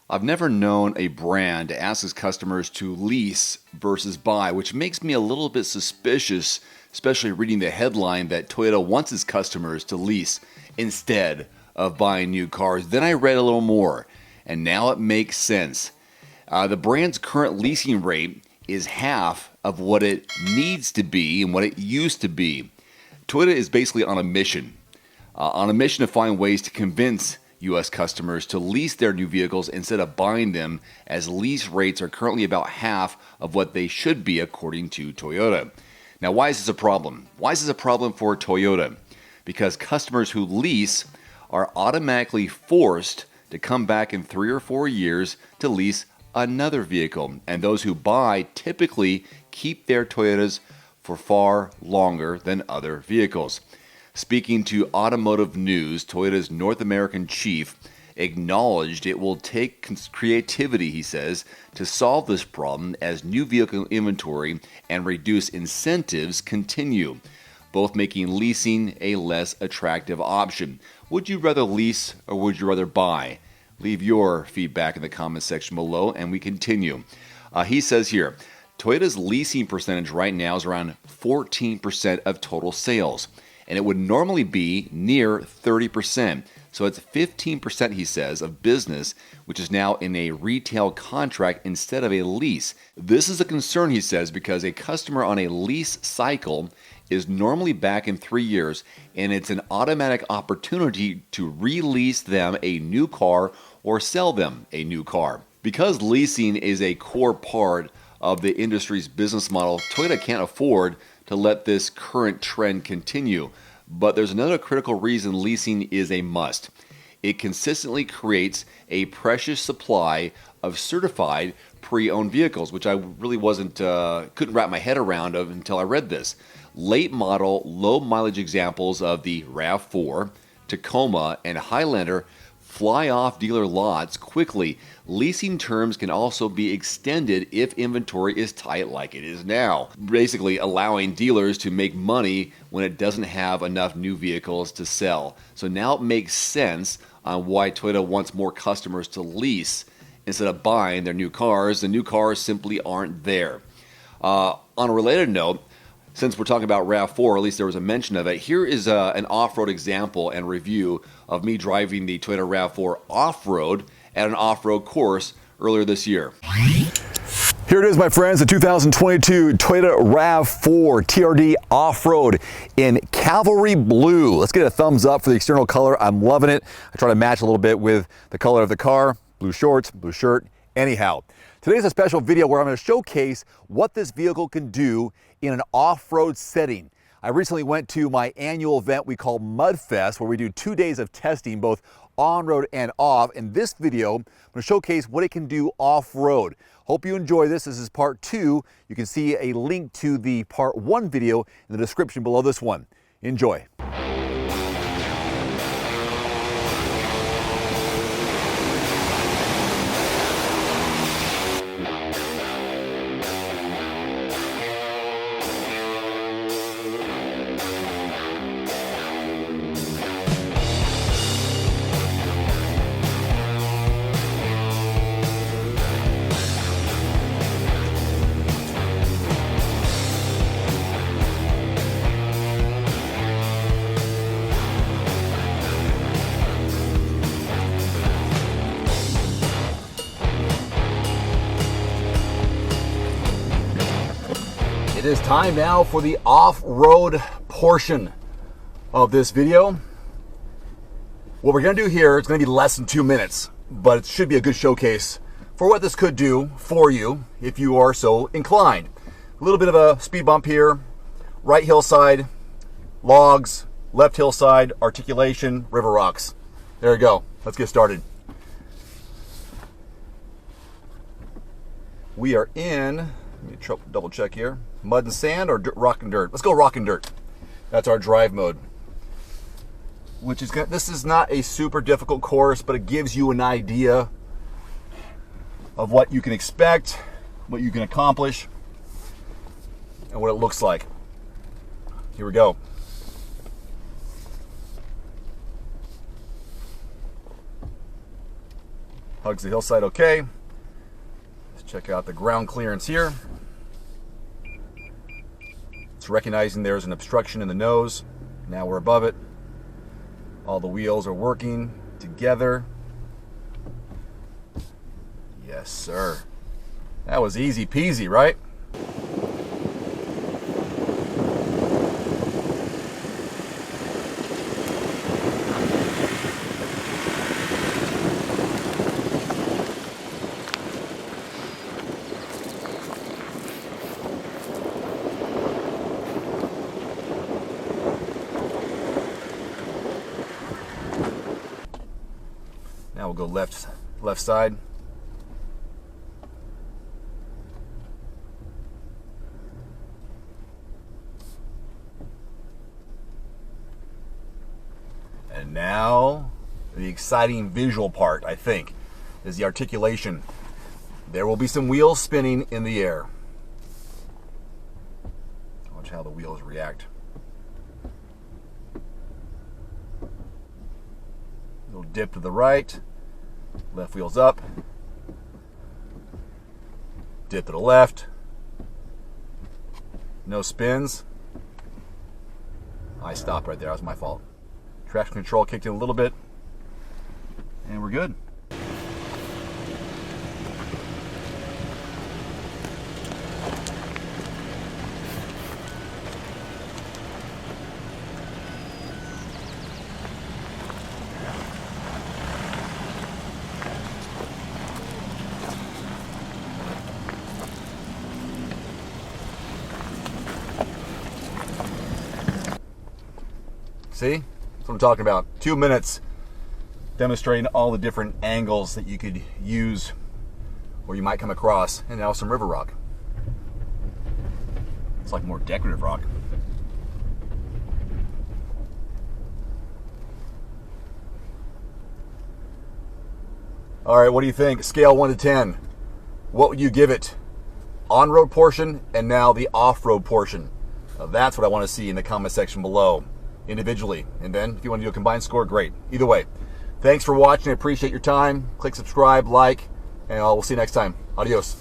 I've never known a brand to ask its customers to lease versus buy, which makes me a little bit suspicious, especially reading the headline that Toyota wants its customers to lease instead of buying new cars. Then I read a little more, and now it makes sense. The brand's current leasing rate is half of what it needs to be and what it used to be. Toyota is basically on a mission to find ways to convince U.S. customers to lease their new vehicles instead of buying them, as lease rates are currently about half of what they should be according to Toyota. Now, why is this a problem? Why is this a problem for Toyota? Because customers who lease are automatically forced to come back in 3 or 4 years to lease another vehicle, and those who buy typically keep their Toyotas for far longer than other vehicles. Speaking to Automotive News, Toyota's North American chief acknowledged it will take creativity, he says, to solve this problem as new vehicle inventory and reduced incentives continue, both making leasing a less attractive option. Would you rather lease or would you rather buy? Leave your feedback in the comments section below and we continue. He says here, Toyota's leasing percentage right now is around 14% of total sales, and it would normally be near 30%. So it's 15%, he says, of business, which is now in a retail contract instead of a lease. This is a concern, he says, because a customer on a lease cycle is normally back in 3 years, and it's an automatic opportunity to release them a new car or sell them a new car. Because leasing is a core part of the industry's business model, Toyota can't afford to let this current trend continue. But there's another critical reason leasing is a must. It consistently creates a precious supply of certified pre-owned vehicles, which I really couldn't wrap my head around until I read this. Late model, low mileage examples of the RAV4, Tacoma, and Highlander fly off dealer lots quickly. Leasing terms can also be extended if inventory is tight like it is now, basically allowing dealers to make money when it doesn't have enough new vehicles to sell. So now it makes sense on why Toyota wants more customers to lease instead of buying their new cars. The new cars simply aren't there. On a related note, since we're talking about RAV4, or at least there was a mention of it, here is an off-road example and review of me driving the Toyota RAV4 off-road at an off-road course earlier this year. Here it is, my friends, the 2022 Toyota RAV4 TRD Off-Road in Cavalry Blue. Let's get a thumbs up for the external color. I'm loving it. I try to match a little bit with the color of the car. Blue shorts, blue shirt. Anyhow, today's a special video where I'm going to showcase what this vehicle can do in an off-road setting. I recently went to my annual event we call Mudfest, where we do 2 days of testing, both on-road and off. In this video, I'm going to showcase what it can do off-road. Hope you enjoy this. This is part 2. You can see a link to the part 1 video in the description below this one. Enjoy. It is time now for the off-road portion of this video. What we're going to do here is going to be less than 2 minutes, but it should be a good showcase for what this could do for you if you are so inclined. A little bit of a speed bump here, right hillside, logs, left hillside, articulation, river rocks. There you go. Let's get started. We are in, let me double check here, mud and sand or rock and dirt? Let's go rock and dirt. That's our drive mode. Which is good. This is not a super difficult course, but it gives you an idea of what you can expect, what you can accomplish, and what it looks like. Here we go. Hugs the hillside okay. Let's check out the ground clearance here. It's recognizing there's an obstruction in the nose. Now we're above it. All the wheels are working together. Yes, sir. That was easy peasy, right? Now we'll go left side. And now the exciting visual part, I think, is the articulation. There will be some wheels spinning in the air. Watch how the wheels react. Little dip to the right, left wheel's up, dip to the left, no spins. I stopped right there, that was my fault. Traction control kicked in a little bit, and we're good. See? That's what I'm talking about. 2 minutes demonstrating all the different angles that you could use or you might come across. And now some river rock. It's like more decorative rock. All right, what do you think? Scale 1 to 10. What would you give it? On-road portion and now the off-road portion. Now that's what I want to see in the comment section below. Individually, and then if you want to do a combined score, great. Either way, thanks for watching. I appreciate your time. Click subscribe, like, and we'll see you next time. Adios.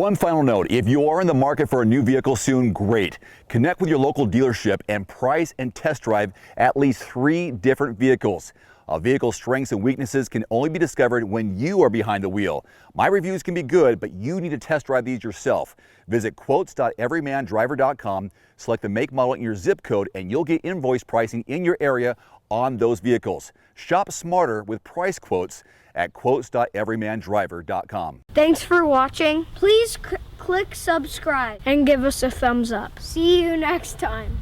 One final note, if you are in the market for a new vehicle soon, great. Connect with your local dealership and price and test drive at least 3 different vehicles. A vehicle's strengths and weaknesses can only be discovered when you are behind the wheel. My reviews can be good, but you need to test drive these yourself. Visit quotes.everymandriver.com, select the make, model, and your zip code, and you'll get invoice pricing in your area on those vehicles. Shop smarter with price quotes at quotes.everymandriver.com. Thanks for watching. Please click subscribe and give us a thumbs up. See you next time.